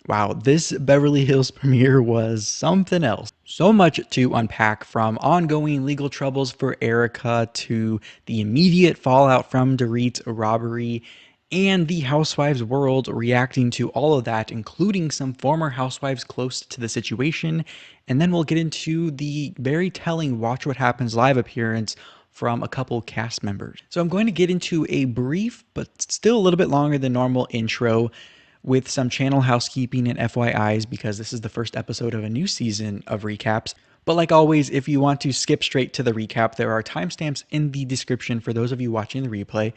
Wow, this Beverly Hills premiere was something else. So much to unpack, from ongoing legal troubles for Erika to the immediate fallout from Dorit's robbery and the Housewives world reacting to all of that, including some former housewives close to the situation. And then we'll get into the very telling Watch What Happens live appearance from a couple cast members. So I'm going to get into a brief, but still a little bit longer than normal intro with some channel housekeeping and FYIs, because this is the first episode of a new season of recaps. But like always, if you want to skip straight to the recap, there are timestamps in the description for those of you watching the replay.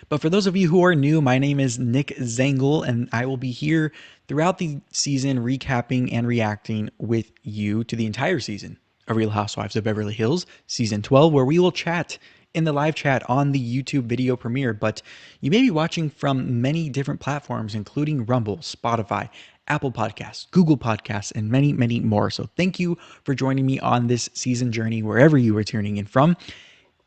But for those of you who are new, my name is Nick Zengel, and I will be here throughout the season recapping and reacting with you to the entire season of Real Housewives of Beverly Hills, Season 12, where we will chat in the live chat on the YouTube video premiere. But you may be watching from many different platforms, including Rumble, Spotify, Apple Podcasts, Google Podcasts, and many, many more. So thank you for joining me on this season journey, wherever you are tuning in from.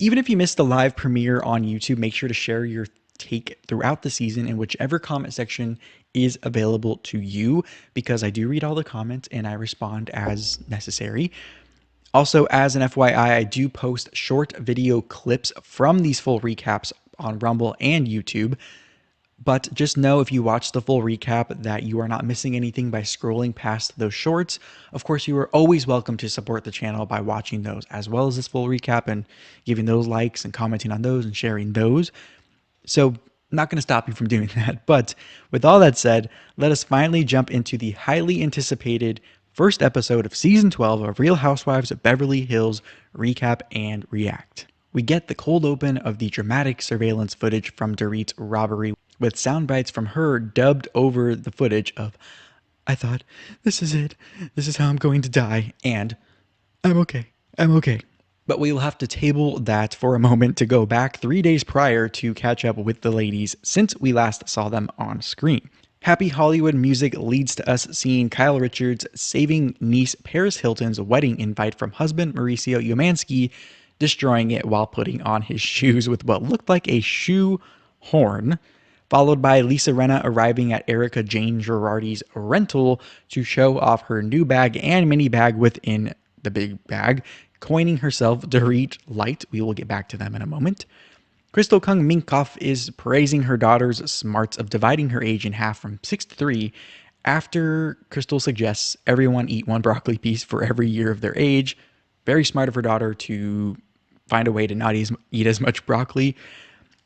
Even if you missed the live premiere on YouTube, make sure to share your take throughout the season in whichever comment section is available to you, because I do read all the comments and I respond as necessary. Also, as an FYI, I do post short video clips from these full recaps on Rumble and YouTube. But just know, if you watch the full recap, that you are not missing anything by scrolling past those shorts. Of course, you are always welcome to support the channel by watching those, as well as this full recap, and giving those likes and commenting on those and sharing those. So I'm not going to stop you from doing that. But with all that said, let us finally jump into the highly anticipated first episode of Season 12 of Real Housewives of Beverly Hills recap and react. We get the cold open of the dramatic surveillance footage from Dorit's robbery, with sound bites from her dubbed over the footage of, "I thought, this is it. This is how I'm going to die," and "I'm okay. I'm okay." But we will have to table that for a moment to go back 3 days prior to catch up with the ladies since we last saw them on screen. Happy Hollywood music leads to us seeing Kyle Richards saving niece Paris Hilton's wedding invite from husband Mauricio Umansky, destroying it while putting on his shoes with what looked like a shoe horn, followed by Lisa Rinna arriving at Erika Jayne Girardi's rental to show off her new bag and mini bag within the big bag, coining herself Dorit Light. We will get back to them in a moment. Crystal Kung Minkoff is praising her daughter's smarts of dividing her age in half from 6 to 3 after Crystal suggests everyone eat one broccoli piece for every year of their age. Very smart of her daughter to find a way to not eat as much broccoli.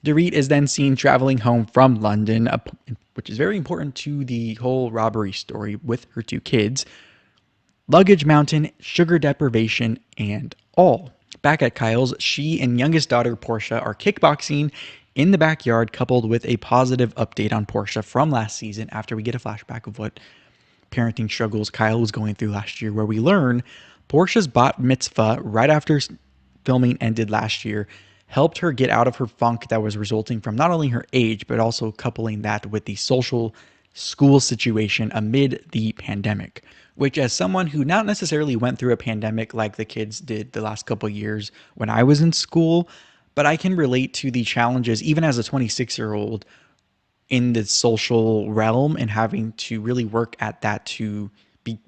Dorit is then seen traveling home from London, which is very important to the whole robbery story, with her 2 kids. Luggage mountain, sugar deprivation, and all. Back at Kyle's, she and youngest daughter Portia are kickboxing in the backyard, coupled with a positive update on Portia from last season, after we get a flashback of what parenting struggles Kyle was going through last year, where we learn Portia's bat mitzvah right after filming ended last year helped her get out of her funk that was resulting from not only her age, but also coupling that with the social school situation amid the pandemic, which, as someone who not necessarily went through a pandemic like the kids did the last couple years when I was in school, but I can relate to the challenges, even as a 26-year-old, in the social realm, and having to really work at that to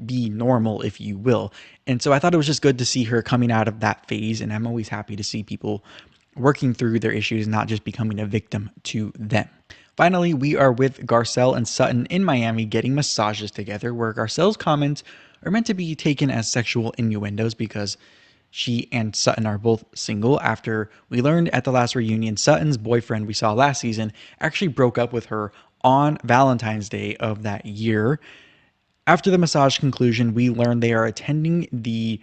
be normal, if you will. And so I thought it was just good to see her coming out of that phase, and I'm always happy to see people working through their issues, not just becoming a victim to them. Finally, we are with Garcelle and Sutton in Miami getting massages together, where Garcelle's comments are meant to be taken as sexual innuendos because she and Sutton are both single, after we learned at the last reunion Sutton's boyfriend we saw last season actually broke up with her on Valentine's Day of that year. After the massage conclusion, we learned they are attending the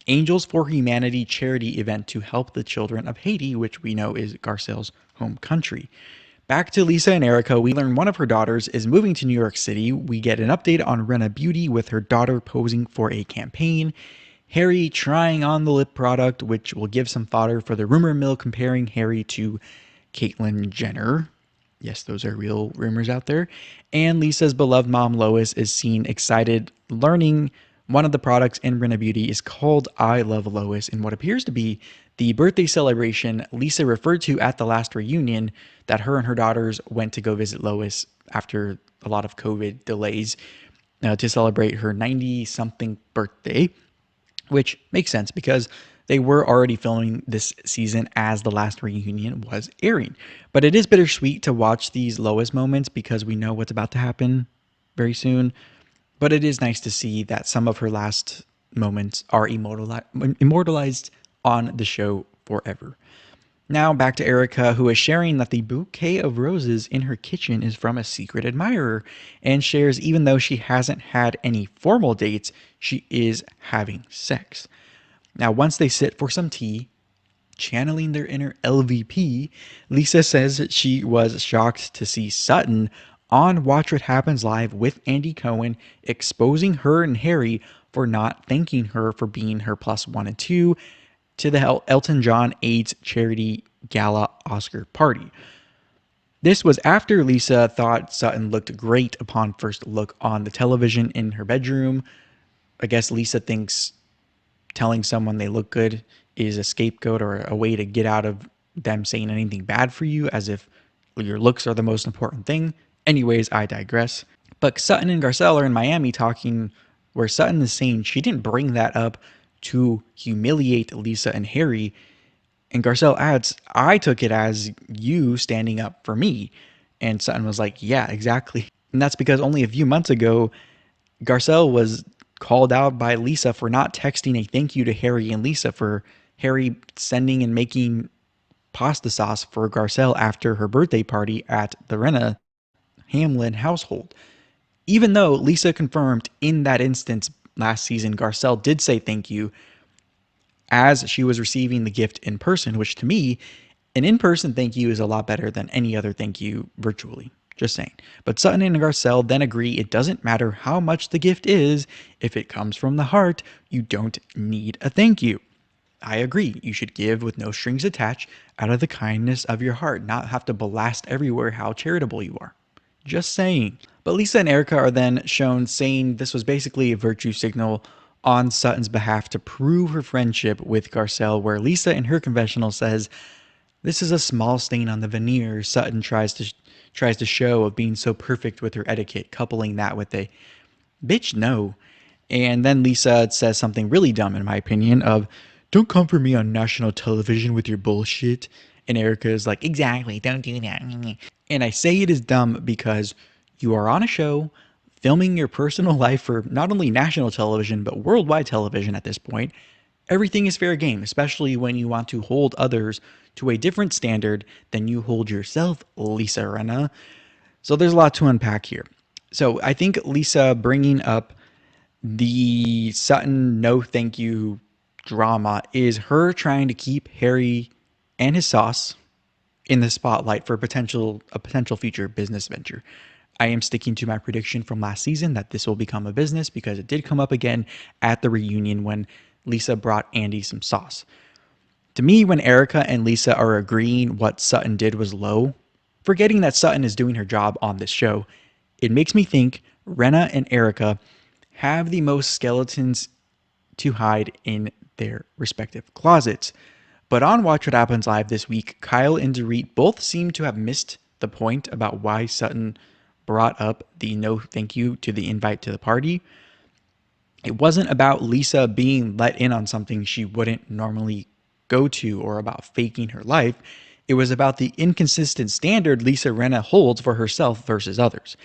Angels for Humanity charity event to help the children of Haiti, which we know is Garcelle's home country. Back to Lisa and Erika, we learn one of her daughters is moving to New York City. We get an update on Rinna Beauty with her daughter posing for a campaign. Harry trying on the lip product, which will give some fodder for the rumor mill comparing Harry to Caitlyn Jenner. Yes, those are real rumors out there. And Lisa's beloved mom, Lois, is seen excited learning one of the products in Rinna Beauty is called I Love Lois, in what appears to be the birthday celebration Lisa referred to at the last reunion that her and her daughters went to go visit Lois after a lot of COVID delays. to celebrate her 90-something birthday, which makes sense because they were already filming this season as the last reunion was airing. But it is bittersweet to watch these Lois moments because we know what's about to happen very soon. But it is nice to see that some of her last moments are immortalized on the show forever. Now back to Erika, who is sharing that the bouquet of roses in her kitchen is from a secret admirer, and shares even though she hasn't had any formal dates, she is having sex. Now, once they sit for some tea, channeling their inner LVP, Lisa says that she was shocked to see Sutton on Watch What Happens Live with Andy Cohen, exposing her and Harry for not thanking her for being her plus one and two to the Elton John AIDS charity gala Oscar party. This was after Lisa thought Sutton looked great upon first look on the television in her bedroom. I guess Lisa thinks telling someone they look good is a scapegoat or a way to get out of them saying anything bad for you, as if your looks are the most important thing. Anyways, I digress. But Sutton and Garcelle are in Miami talking, where Sutton is saying she didn't bring that up to humiliate Lisa and Harry. And Garcelle adds, I took it as you standing up for me. And Sutton was like, yeah, exactly. And that's because only a few months ago, Garcelle was called out by Lisa for not texting a thank you to Harry and Lisa for Harry sending and making pasta sauce for Garcelle after her birthday party at the Rinna Hamlin household. Even though Lisa confirmed in that instance last season, Garcelle did say thank you as she was receiving the gift in person, which to me, an in-person thank you is a lot better than any other thank you virtually. Just saying. But Sutton and Garcelle then agree it doesn't matter how much the gift is. If it comes from the heart, you don't need a thank you. I agree. You should give with no strings attached out of the kindness of your heart, not have to blast everywhere how charitable you are. Just saying. But Lisa and Erika are then shown saying this was basically a virtue signal on Sutton's behalf to prove her friendship with Garcelle, where Lisa in her confessional says, this is a small stain on the veneer Sutton tries to show of being so perfect with her etiquette, coupling that with a bitch no. And then Lisa says something really dumb in my opinion of, don't come for me on national television with your bullshit. And Erika is like, exactly, don't do that. And I say it is dumb because you are on a show filming your personal life for not only national television, but worldwide television at this point. Everything is fair game, especially when you want to hold others to a different standard than you hold yourself, Lisa Rinna. So there's a lot to unpack here. So I think Lisa bringing up the Sutton no thank you drama is her trying to keep Harry and his sauce in the spotlight for a potential future business venture. I am sticking to my prediction from last season that this will become a business because it did come up again at the reunion when Lisa brought Andy some sauce. To me, when Erika and Lisa are agreeing what Sutton did was low, forgetting that Sutton is doing her job on this show, it makes me think Rinna and Erika have the most skeletons to hide in their respective closets. But on Watch What Happens Live this week, Kyle and Dorit both seem to have missed the point about why Sutton brought up the no thank you to the invite to the party. It wasn't about Lisa being let in on something she wouldn't normally go to or about faking her life. It was about the inconsistent standard Lisa Rinna holds for herself versus others.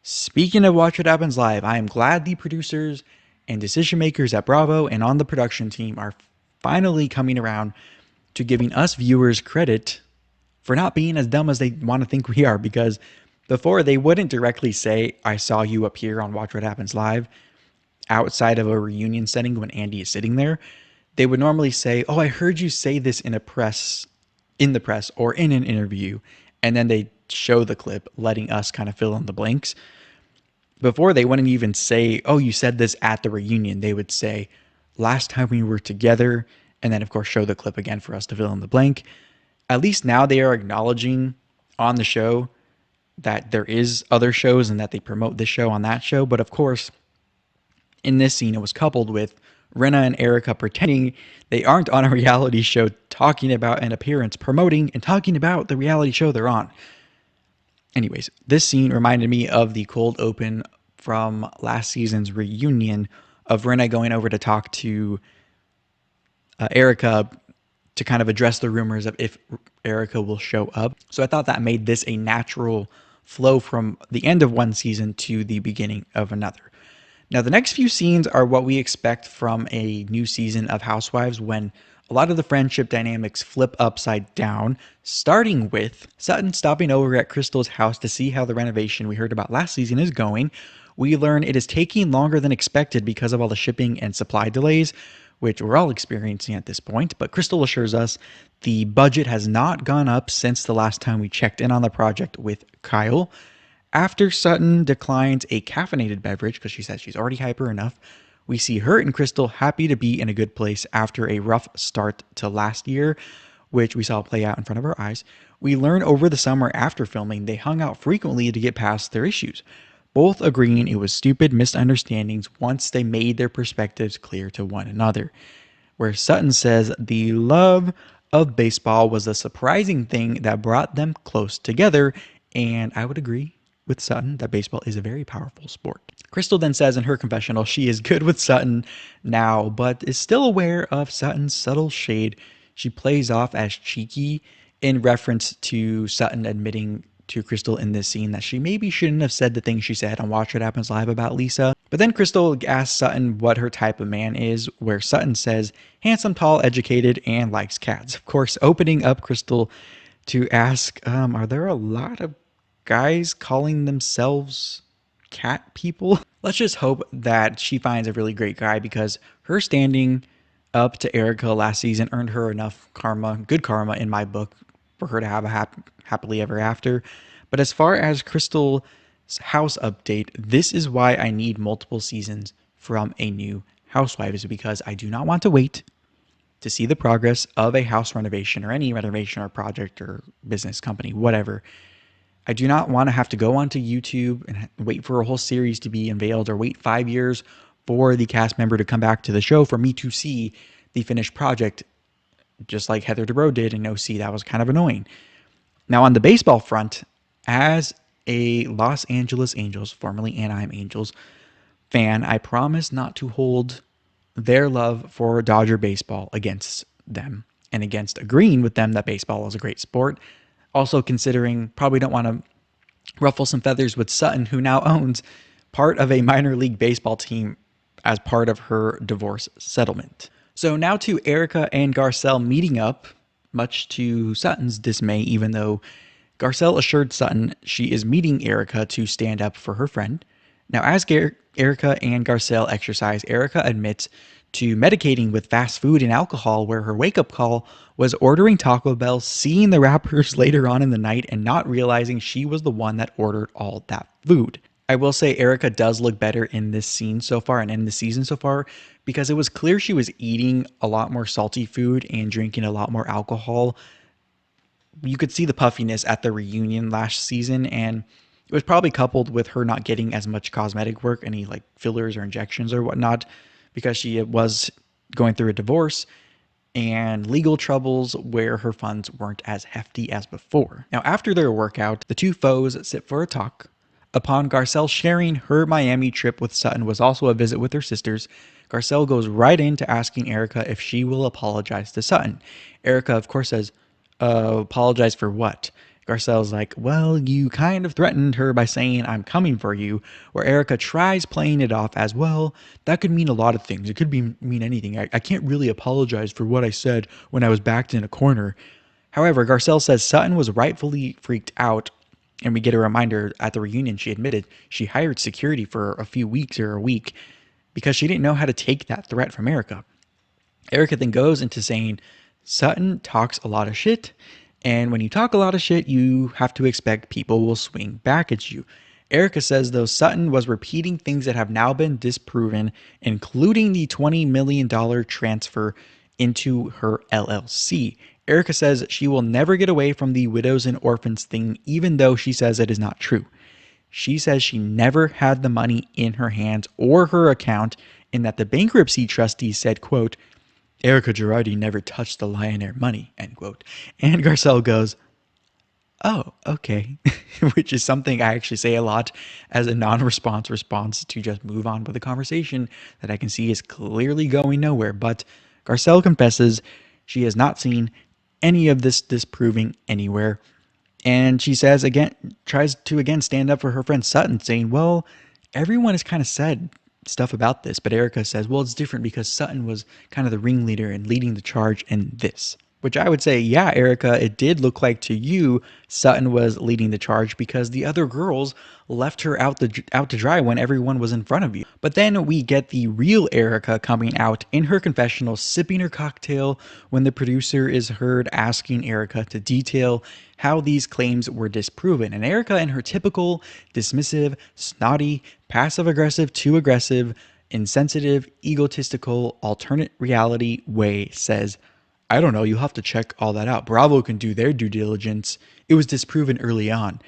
Speaking of Watch What Happens Live, I am glad the producers and decision makers at Bravo and on the production team are finally coming around to giving us viewers credit for not being as dumb as they want to think we are, because before they wouldn't directly say, I saw you appear on Watch What Happens Live outside of a reunion setting when Andy is sitting there. They would normally say, oh, I heard you say this in the press or in an interview. And then they show the clip, letting us kind of fill in the blanks. Before, they wouldn't even say, oh, you said this at the reunion. They would say, last time we were together, and then, of course, show the clip again for us to fill in the blank. At least now they are acknowledging on the show that there is other shows and that they promote this show on that show. But, of course, in this scene, it was coupled with Rinna and Erika pretending they aren't on a reality show talking about an appearance, promoting and talking about the reality show they're on. Anyways, this scene reminded me of the cold open from last season's reunion of Rinna going over to talk to Erika to kind of address the rumors of if Erika will show up. So I thought that made this a natural flow from the end of one season to the beginning of another. Now, the next few scenes are what we expect from a new season of Housewives when a lot of the friendship dynamics flip upside down, starting with Sutton stopping over at Crystal's house to see how the renovation we heard about last season is going. We learn it is taking longer than expected because of all the shipping and supply delays, which we're all experiencing at this point, but Crystal assures us the budget has not gone up since the last time we checked in on the project with Kyle. After Sutton declines a caffeinated beverage because she says she's already hyper enough, we see her and Crystal happy to be in a good place after a rough start to last year, which we saw play out in front of our eyes. We learn over the summer after filming they hung out frequently to get past their issues, both agreeing it was stupid misunderstandings once they made their perspectives clear to one another. Where Sutton says the love of baseball was a surprising thing that brought them close together, and I would agree with Sutton that baseball is a very powerful sport. Crystal then says in her confessional she is good with Sutton now, but is still aware of Sutton's subtle shade she plays off as cheeky in reference to Sutton admitting to Crystal in this scene that she maybe shouldn't have said the things she said on Watch What Happens Live about Lisa. But then Crystal asks Sutton what her type of man is, where Sutton says handsome, tall, educated, and likes cats. Of course, opening up Crystal to ask, are there a lot of guys calling themselves cat people? Let's just hope that she finds a really great guy because her standing up to Erika last season earned her enough karma, good karma in my book, for her to have a happily ever after. But as far as Crystal's house update, this is why I need multiple seasons from a new Housewives, because I do not want to wait to see the progress of a house renovation or any renovation or project or business company, whatever. I do not want to have to go onto YouTube and wait for a whole series to be unveiled or wait 5 years for the cast member to come back to the show for me to see the finished project, just like Heather Dubrow did in OC. That was kind of annoying. Now, on the baseball front, as a Los Angeles Angels, formerly Anaheim Angels, fan, I promise not to hold their love for Dodger baseball against them and against agreeing with them that baseball is a great sport. Also considering probably don't want to ruffle some feathers with Sutton, who now owns part of a minor league baseball team as part of her divorce settlement. So now to Erika and Garcelle meeting up, much to Sutton's dismay, even though Garcelle assured Sutton she is meeting Erika to stand up for her friend. Now, as Erika and Garcelle exercise, Erika admits to medicating with fast food and alcohol, where her wake-up call was ordering Taco Bell, seeing the wrappers later on in the night, and not realizing she was the one that ordered all that food. I will say Erika does look better in this scene so far and in the season so far, because it was clear she was eating a lot more salty food and drinking a lot more alcohol. You could see the puffiness at the reunion last season, and it was probably coupled with her not getting as much cosmetic work, any like fillers or injections or whatnot, because she was going through a divorce and legal troubles where her funds weren't as hefty as before. Now, after their workout, the two foes sit for a talk. Upon Garcelle sharing her Miami trip with Sutton was also a visit with her sisters, Garcelle goes right into asking Erika if she will apologize to Sutton. Erika, of course, says, apologize for what? Garcelle's like, well, you kind of threatened her by saying I'm coming for you, where Erika tries playing it off as, well, that could mean a lot of things. It could mean anything. I can't really apologize for what I said when I was backed in a corner. However, Garcelle says Sutton was rightfully freaked out, and we get a reminder at the reunion she admitted she hired security for a few weeks or a week because she didn't know how to take that threat from Erika. Erika then goes into saying Sutton talks a lot of shit, and when you talk a lot of shit, you have to expect people will swing back at you. Erika says, though, Sutton was repeating things that have now been disproven, including the $20 million transfer into her LLC. Erika says she will never get away from the widows and orphans thing, even though she says it is not true. She says she never had the money in her hands or her account, and that the bankruptcy trustee said, quote, Erika Girardi never touched the Lionaire money, end quote. And Garcelle goes, oh, okay. Which is something I actually say a lot as a non-response response to just move on with the conversation that I can see is clearly going nowhere. But Garcelle confesses she has not seen any of this disproving anywhere. And she says again, tries to again stand up for her friend Sutton, saying, well, everyone has kind of said stuff about this, but Erika says, well, it's different because Sutton was kind of the ringleader and leading the charge in this. Which I would say, yeah, Erika, it did look like to you Sutton was leading the charge because the other girls left her out to dry when everyone was in front of you. But then we get the real Erika coming out in her confessional, sipping her cocktail when the producer is heard asking Erika to detail how these claims were disproven. And Erika, in her typical dismissive, snotty, passive aggressive, too aggressive, insensitive, egotistical, alternate reality way, says, I don't know, you'll have to check all that out. Bravo can do their due diligence. It was disproven early on.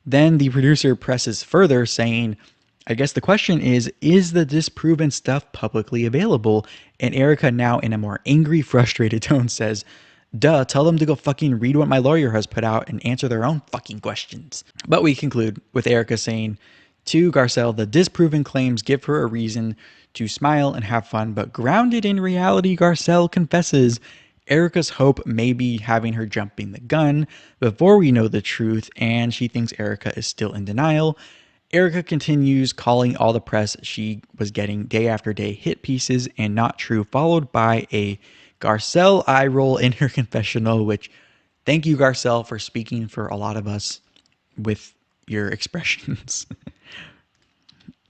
Then the producer presses further, saying, I guess the question is the disproven stuff publicly available? And Erika, now in a more angry, frustrated tone, says, duh, tell them to go fucking read what my lawyer has put out and answer their own fucking questions. But we conclude with Erika saying, to Garcelle, the disproven claims give her a reason to smile and have fun, but grounded in reality, Garcelle confesses Erika's hope may be having her jumping the gun before we know the truth, and she thinks Erika is still in denial. Erika continues calling all the press she was getting day after day hit pieces and not true, followed by a Garcelle eye roll in her confessional, which thank you, Garcelle, for speaking for a lot of us with your expressions.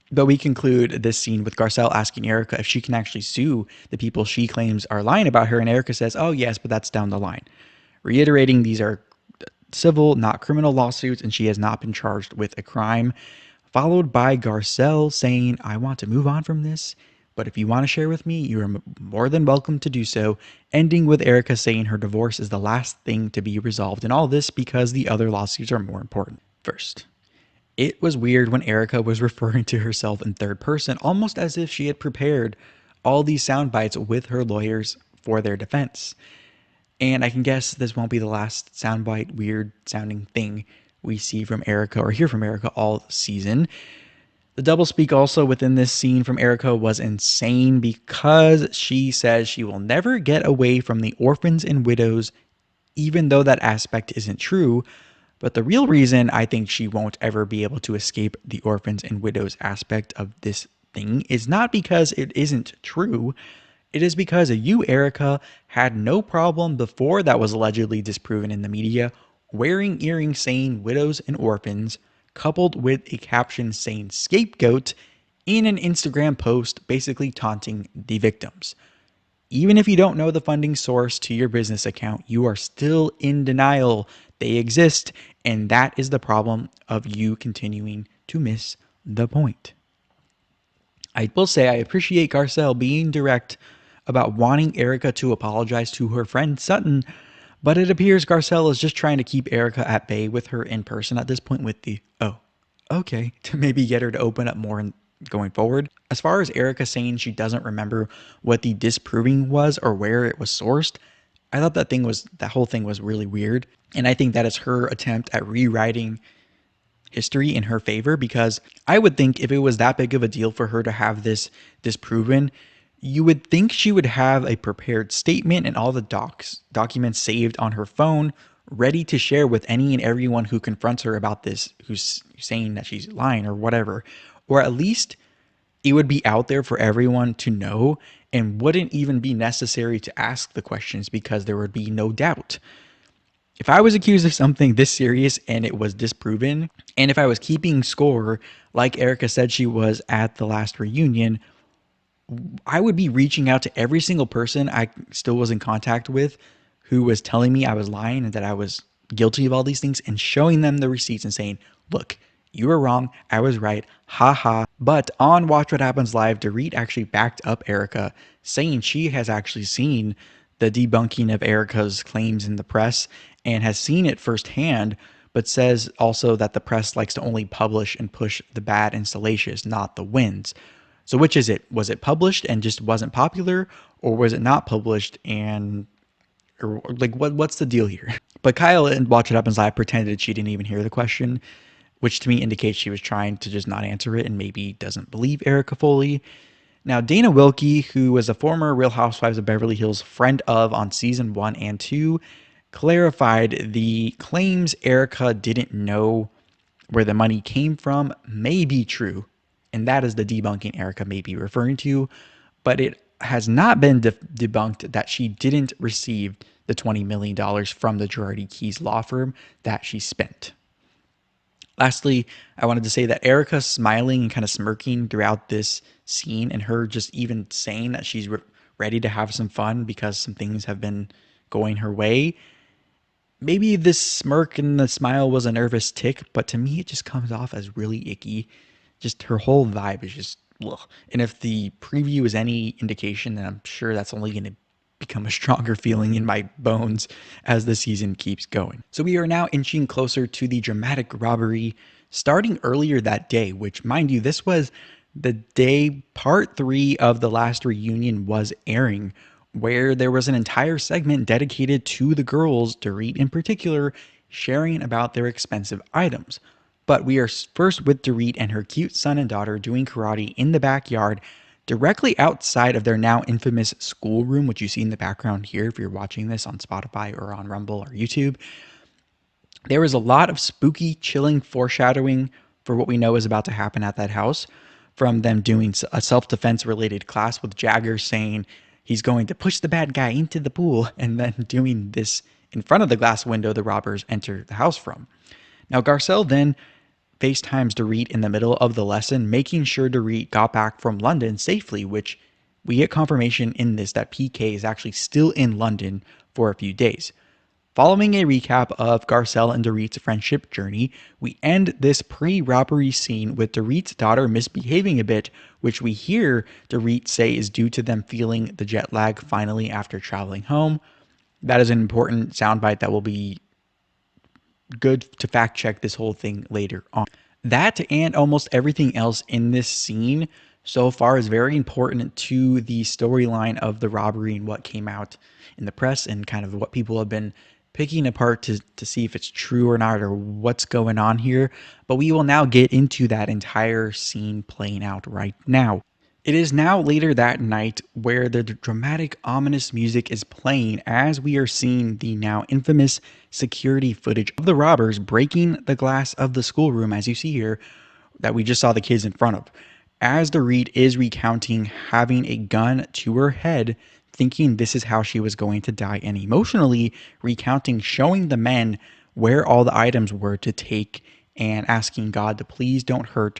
But we conclude this scene with Garcelle asking Erika if she can actually sue the people she claims are lying about her. And Erika says, oh, yes, but that's down the line. Reiterating these are civil, not criminal lawsuits, and she has not been charged with a crime. Followed by Garcelle saying, I want to move on from this, but if you want to share with me, you are more than welcome to do so. Ending with Erika saying her divorce is the last thing to be resolved in all this because the other lawsuits are more important. First, it was weird when Erika was referring to herself in third person, almost as if she had prepared all these sound bites with her lawyers for their defense. And I can guess this won't be the last soundbite, weird sounding thing we see from Erika or hear from Erika all season. The doublespeak also within this scene from Erika was insane because she says she will never get away from the orphans and widows, even though that aspect isn't true. But the real reason I think she won't ever be able to escape the orphans and widows aspect of this thing is not because it isn't true. It is because you, Erika, had no problem before that was allegedly disproven in the media, wearing earrings saying widows and orphans, coupled with a caption saying scapegoat in an Instagram post basically taunting the victims. Even if you don't know the funding source to your business account, you are still in denial. They exist, and that is the problem of you continuing to miss the point. I will say I appreciate Garcelle being direct about wanting Erika to apologize to her friend Sutton, but it appears Garcelle is just trying to keep Erika at bay with her in person at this point with the, oh, okay, to maybe get her to open up more going forward. As far as Erika saying she doesn't remember what the disproving was or where it was sourced, I thought that whole thing was really weird. And I think that is her attempt at rewriting history in her favor, because I would think if it was that big of a deal for her to have this disproven, you would think she would have a prepared statement and all the documents saved on her phone ready to share with any and everyone who confronts her about this, who's saying that she's lying or whatever. Or at least it would be out there for everyone to know and wouldn't even be necessary to ask the questions because there would be no doubt. If I was accused of something this serious and it was disproven, and if I was keeping score like Erika said she was at the last reunion, I would be reaching out to every single person I still was in contact with who was telling me I was lying and that I was guilty of all these things and showing them the receipts and saying, look, you were wrong. I was right. Ha ha. But on Watch What Happens Live, Dorit actually backed up Erika, saying she has actually seen the debunking of Erika's claims in the press and has seen it firsthand, but says also that the press likes to only publish and push the bad and salacious, not the wins. So which is it? Was it published and just wasn't popular, or was it not published and Or like, what's the deal here? But Kyle and Watch It Happens Live pretended she didn't even hear the question, which to me indicates she was trying to just not answer it and maybe doesn't believe Erika fully. Now, Dana Wilkie, who was a former Real Housewives of Beverly Hills friend of on season 1 and 2, clarified the claims Erika didn't know where the money came from may be true, and that is the debunking Erika may be referring to, but it has not been debunked that she didn't receive the $20 million from the Girardi Keys law firm that she spent. Lastly, I wanted to say that Erika smiling and kind of smirking throughout this scene, and her just even saying that she's ready to have some fun because some things have been going her way. Maybe this smirk and the smile was a nervous tick, but to me it just comes off as really icky. Just her whole vibe is just ugh. And if the preview is any indication, then I'm sure that's only going to become a stronger feeling in my bones as the season keeps going. So we are now inching closer to the dramatic robbery starting earlier that day, which, mind you, this was the day part 3 of the last reunion was airing, where there was an entire segment dedicated to the girls, Dorit in particular, sharing about their expensive items. But we are first with Dorit and her cute son and daughter doing karate in the backyard, directly outside of their now infamous schoolroom, which you see in the background here if you're watching this on Spotify or on Rumble or YouTube. There is a lot of spooky, chilling foreshadowing for what we know is about to happen at that house, from them doing a self-defense related class with Jagger saying he's going to push the bad guy into the pool, and then doing this in front of the glass window the robbers enter the house from. Now, Garcelle then FaceTimes Dorit in the middle of the lesson, making sure Dorit got back from London safely, which we get confirmation in this that PK is actually still in London for a few days. Following a recap of Garcelle and Dorit's friendship journey, we end this pre-robbery scene with Dorit's daughter misbehaving a bit, which we hear Dorit say is due to them feeling the jet lag finally after traveling home. That is an important soundbite that will be good to fact check this whole thing later on. That and almost everything else in this scene so far is very important to the storyline of the robbery and what came out in the press and kind of what people have been picking apart to see if it's true or not or what's going on here. But we will now get into that entire scene playing out right now. It is now later that night where the dramatic, ominous music is playing as we are seeing the now infamous security footage of the robbers breaking the glass of the schoolroom, as you see here, that we just saw the kids in front of. As Dorit is recounting having a gun to her head, thinking this is how she was going to die, and emotionally recounting showing the men where all the items were to take and asking God to please don't hurt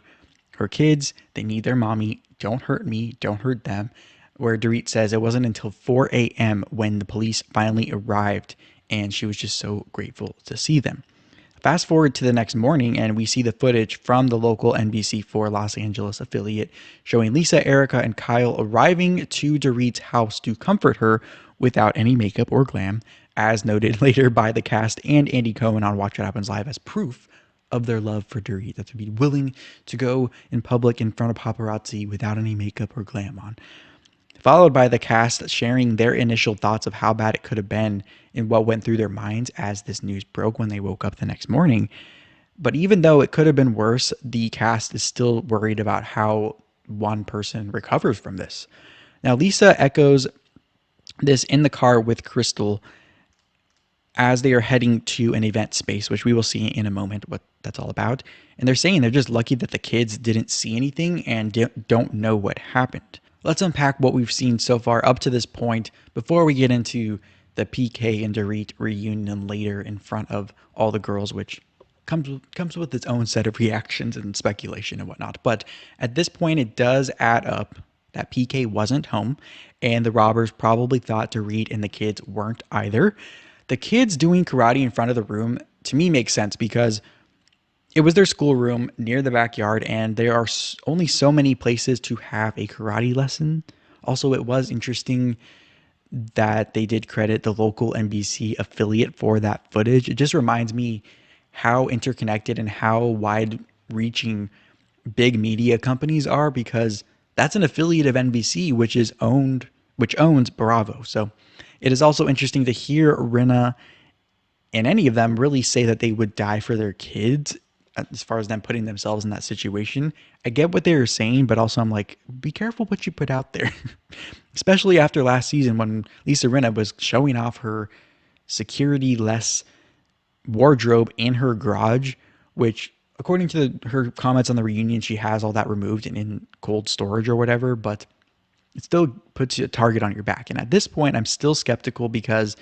her kids. They need their mommy. Don't hurt me. Don't hurt them. Where Dorit says it wasn't until 4 a.m. when the police finally arrived and she was just so grateful to see them. Fast forward to the next morning and we see the footage from the local NBC4 Los Angeles affiliate showing Lisa, Erika, and Kyle arriving to Dorit's house to comfort her without any makeup or glam, as noted later by the cast and Andy Cohen on Watch What Happens Live as proof of their love for Dorit, that to be willing to go in public in front of paparazzi without any makeup or glam on. Followed by the cast sharing their initial thoughts of how bad it could have been and what went through their minds as this news broke when they woke up the next morning. But even though it could have been worse, the cast is still worried about how one person recovers from this. Now, Lisa echoes this in the car with Crystal as they are heading to an event space, which we will see in a moment what that's all about. And they're saying they're just lucky that the kids didn't see anything and don't know what happened. Let's unpack what we've seen so far up to this point before we get into the PK and Dorit reunion later in front of all the girls, which comes with its own set of reactions and speculation and whatnot. But at this point, it does add up that PK wasn't home, and the robbers probably thought Dorit and the kids weren't either. The kids doing karate in front of the room, to me, makes sense because it was their schoolroom near the backyard, and there are only so many places to have a karate lesson. Also, it was interesting that they did credit the local NBC affiliate for that footage. It just reminds me how interconnected and how wide-reaching big media companies are, because that's an affiliate of NBC, which owns Bravo. So It is also interesting to hear Rinna and any of them really say that they would die for their kids as far as them putting themselves in that situation. I get what they were saying, but also I'm like, be careful what you put out there. Especially after last season when Lisa Rinna was showing off her security less wardrobe in her garage, which according to her comments on the reunion, she has all that removed and in cold storage or whatever, but it still puts a target on your back. And at this point, I'm still skeptical because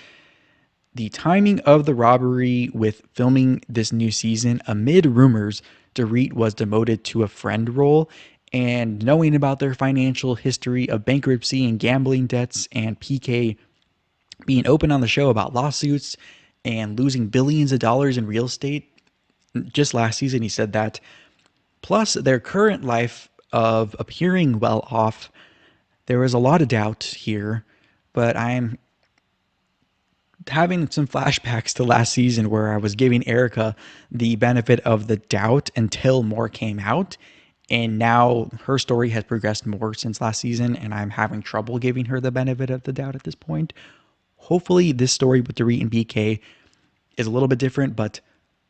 the timing of the robbery with filming this new season, amid rumors Dorit was demoted to a friend role, and knowing about their financial history of bankruptcy and gambling debts, and PK being open on the show about lawsuits and losing billions of dollars in real estate. Just last season, he said that. Plus, their current life of appearing well off, there was a lot of doubt here, but I'm having some flashbacks to last season where I was giving Erika the benefit of the doubt until more came out. And now her story has progressed more since last season, and I'm having trouble giving her the benefit of the doubt at this point. Hopefully, this story with Dorit and BK is a little bit different, but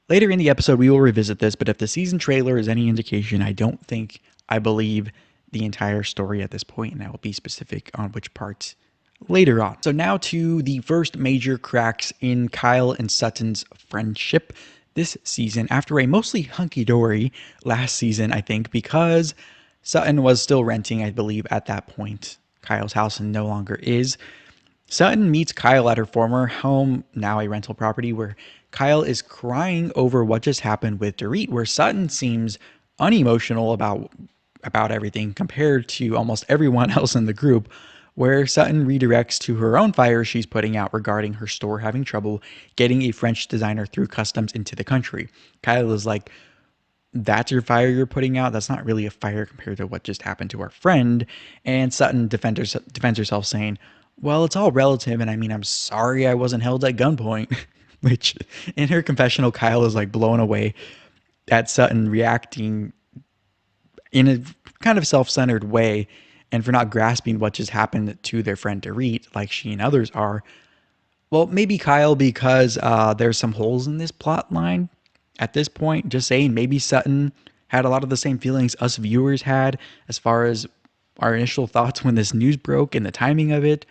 later in the episode, we will revisit this. But if the season trailer is any indication, I don't think I believe the entire story at this point, and I will be specific on which parts later on. So now to the first major cracks in Kyle and Sutton's friendship this season, after a mostly hunky-dory last season, I think, because Sutton was still renting, I believe, at that point. Kyle's house and no longer is. Sutton meets Kyle at her former home, now a rental property, where Kyle is crying over what just happened with Dorit, where Sutton seems unemotional about everything compared to almost everyone else in the group, where Sutton redirects to her own fire she's putting out regarding her store having trouble getting a French designer through customs into the country. Kyle is like, that's your fire you're putting out? That's not really a fire compared to what just happened to our friend. And Sutton defends herself saying, well, it's all relative, and I mean, I'm sorry I wasn't held at gunpoint. Which, in her confessional, Kyle is like blown away at Sutton reacting in a kind of self-centered way and for not grasping what just happened to their friend Dorit like she and others are. Well, maybe Kyle because there's some holes in this plot line at this point. Just saying, maybe Sutton had a lot of the same feelings us viewers had as far as our initial thoughts when this news broke and the timing of it.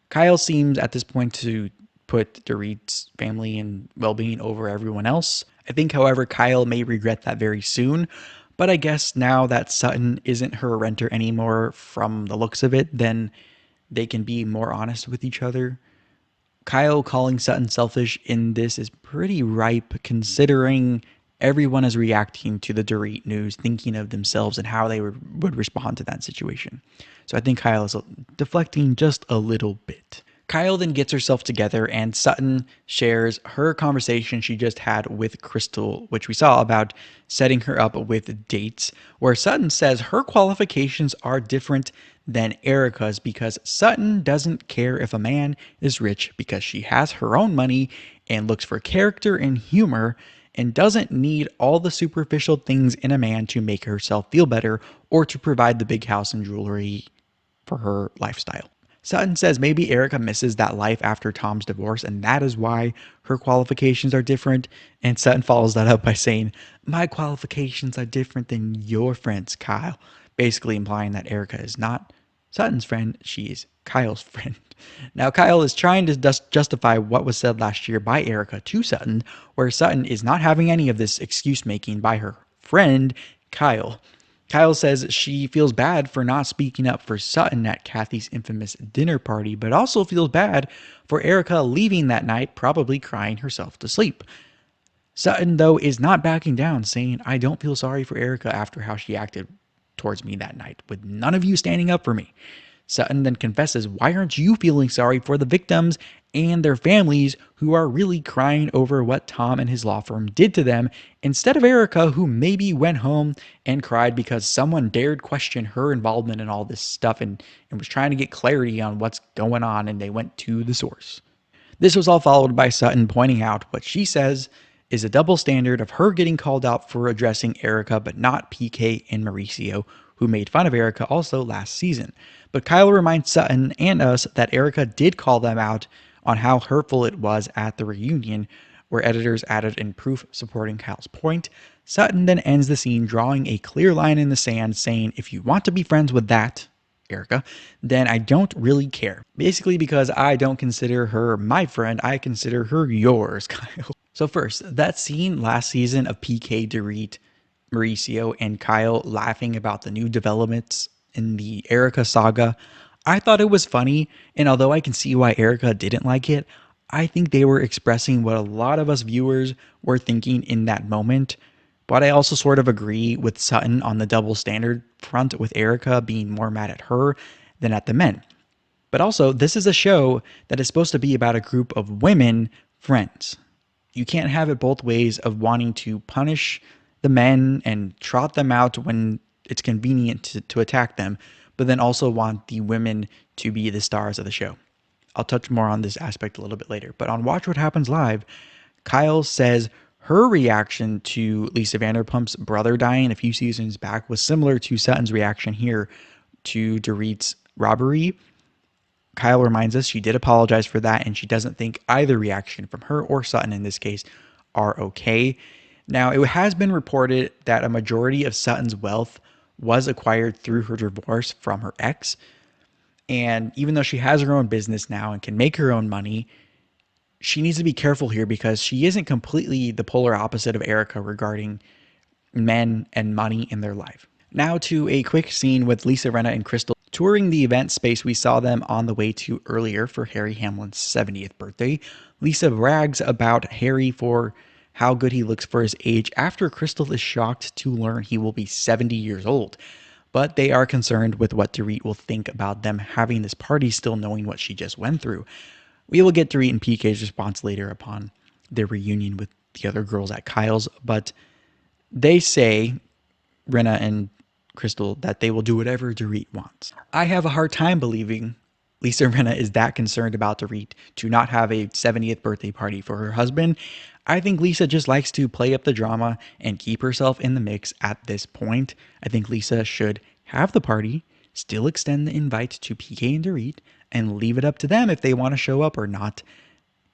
Kyle seems at this point to put Dorit's family and well-being over everyone else. I think, however, Kyle may regret that very soon. But I guess now that Sutton isn't her renter anymore from the looks of it, then they can be more honest with each other. Kyle calling Sutton selfish in this is pretty ripe considering everyone is reacting to the Dorit news, thinking of themselves and how they would respond to that situation. So I think Kyle is deflecting just a little bit. Kyle then gets herself together and Sutton shares her conversation she just had with Crystal, which we saw about setting her up with dates, where Sutton says her qualifications are different than Erika's because Sutton doesn't care if a man is rich because she has her own money and looks for character and humor and doesn't need all the superficial things in a man to make herself feel better or to provide the big house and jewelry for her lifestyle. Sutton says maybe Erika misses that life after Tom's divorce, and that is why her qualifications are different. And Sutton follows that up by saying, my qualifications are different than your friends, Kyle. Basically implying that Erika is not Sutton's friend, she is Kyle's friend. Now, Kyle is trying to justify what was said last year by Erika to Sutton, where Sutton is not having any of this excuse making by her friend, Kyle. Kyle says she feels bad for not speaking up for Sutton at Kathy's infamous dinner party, but also feels bad for Erika leaving that night, probably crying herself to sleep. Sutton, though, is not backing down, saying, I don't feel sorry for Erika after how she acted towards me that night, with none of you standing up for me. Sutton then confesses, why aren't you feeling sorry for the victims and their families who are really crying over what Tom and his law firm did to them, instead of Erika, who maybe went home and cried because someone dared question her involvement in all this stuff and was trying to get clarity on what's going on, and they went to the source. This was all followed by Sutton pointing out what she says is a double standard of her getting called out for addressing Erika but not PK and Mauricio, who made fun of Erika also last season. But Kyle reminds Sutton and us that Erika did call them out on how hurtful it was at the reunion, where editors added in proof supporting Kyle's point. Sutton then ends the scene drawing a clear line in the sand saying, if you want to be friends with that, Erika, then I don't really care. Basically because I don't consider her my friend, I consider her yours, Kyle. So first, that scene last season of PK, Dorit, Mauricio, and Kyle laughing about the new developments in the Erika saga, I thought it was funny, and although I can see why Erika didn't like it, I think they were expressing what a lot of us viewers were thinking in that moment. But I also sort of agree with Sutton on the double standard front, with Erika being more mad at her than at the men. But also, this is a show that is supposed to be about a group of women friends. You can't have it both ways of wanting to punish the men and trot them out when it's convenient to attack them, but then also want the women to be the stars of the show. I'll touch more on this aspect a little bit later. But on Watch What Happens Live, Kyle says her reaction to Lisa Vanderpump's brother dying a few seasons back was similar to Sutton's reaction here to Dorit's robbery. Kyle reminds us she did apologize for that, and she doesn't think either reaction from her or Sutton in this case are okay. Now, it has been reported that a majority of Sutton's wealth was acquired through her divorce from her ex. And even though she has her own business now and can make her own money, she needs to be careful here because she isn't completely the polar opposite of Erika regarding men and money in their life. Now to a quick scene with Lisa, Rinna, and Crystal touring the event space we saw them on the way to earlier for Harry Hamlin's 70th birthday. Lisa brags about Harry for how good he looks for his age after Crystal is shocked to learn he will be 70 years old. But they are concerned with what Dorit will think about them having this party, still knowing what she just went through. We will get Dorit and PK's response later upon their reunion with the other girls at Kyle's, but they say, Rinna and Crystal, that they will do whatever Dorit wants. I have a hard time believing Lisa Rinna is that concerned about Dorit to not have a 70th birthday party for her husband. I think Lisa just likes to play up the drama and keep herself in the mix at this point. I think Lisa should have the party, still extend the invite to PK and Dorit, and leave it up to them if they want to show up or not.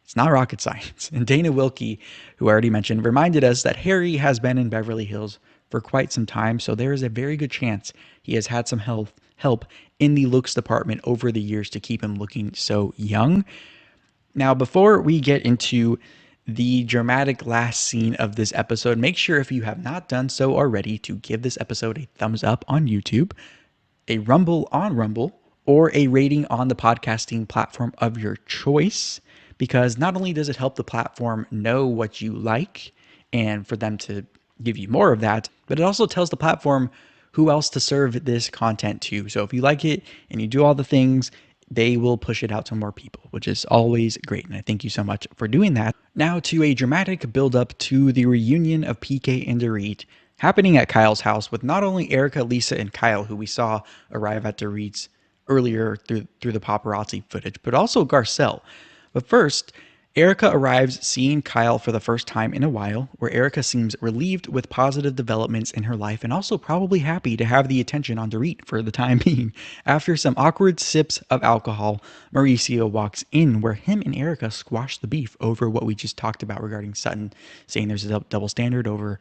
It's not rocket science. And Dana Wilkie, who I already mentioned, reminded us that Harry has been in Beverly Hills for quite some time, so there is a very good chance he has had some help in the looks department over the years to keep him looking so young. Now, before we get into the dramatic last scene of this episode, make sure, if you have not done so already, to give this episode a thumbs up on YouTube, a rumble on Rumble, or a rating on the podcasting platform of your choice, because not only does it help the platform know what you like and for them to give you more of that, but it also tells the platform who else to serve this content to. So if you like it and you do all the things, they will push it out to more people, which is always great. And I thank you so much for doing that. Now to a dramatic build up to the reunion of PK and Dorit happening at Kyle's house with not only Erika, Lisa, and Kyle, who we saw arrive at Dorit's earlier through the paparazzi footage, but also Garcelle. But first, Erika arrives seeing Kyle for the first time in a while, where Erika seems relieved with positive developments in her life and also probably happy to have the attention on Dorit for the time being. After some awkward sips of alcohol, Mauricio walks in where him and Erika squash the beef over what we just talked about regarding Sutton, saying there's a double standard over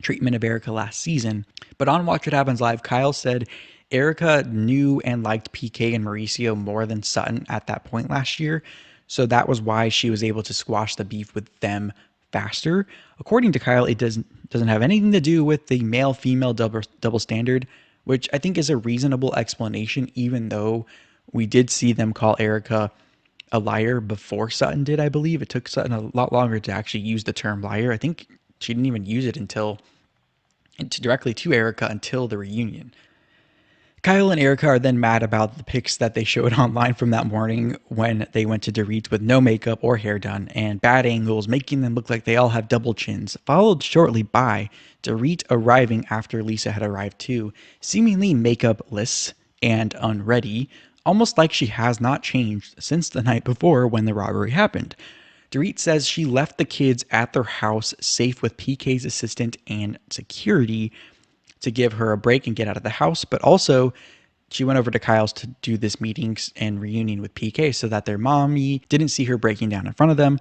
treatment of Erika last season. But on Watch What Happens Live, Kyle said Erika knew and liked PK and Mauricio more than Sutton at that point last year, so that was why she was able to squash the beef with them faster. According to Kyle, it doesn't have anything to do with the male-female double standard, which I think is a reasonable explanation, even though we did see them call Erika a liar before Sutton did, I believe. It took Sutton a lot longer to actually use the term liar. I think she didn't even use it directly to Erika until the reunion. Kyle and Erika are then mad about the pics that they showed online from that morning when they went to Dorit's with no makeup or hair done and bad angles, making them look like they all have double chins, followed shortly by Dorit arriving after Lisa had arrived too, seemingly makeupless and unready, almost like she has not changed since the night before when the robbery happened. Dorit says she left the kids at their house safe with PK's assistant and security. to give her a break and get out of the house, but also she went over to Kyle's to do this meetings and reunion with PK so that their mommy didn't see her breaking down in front of them.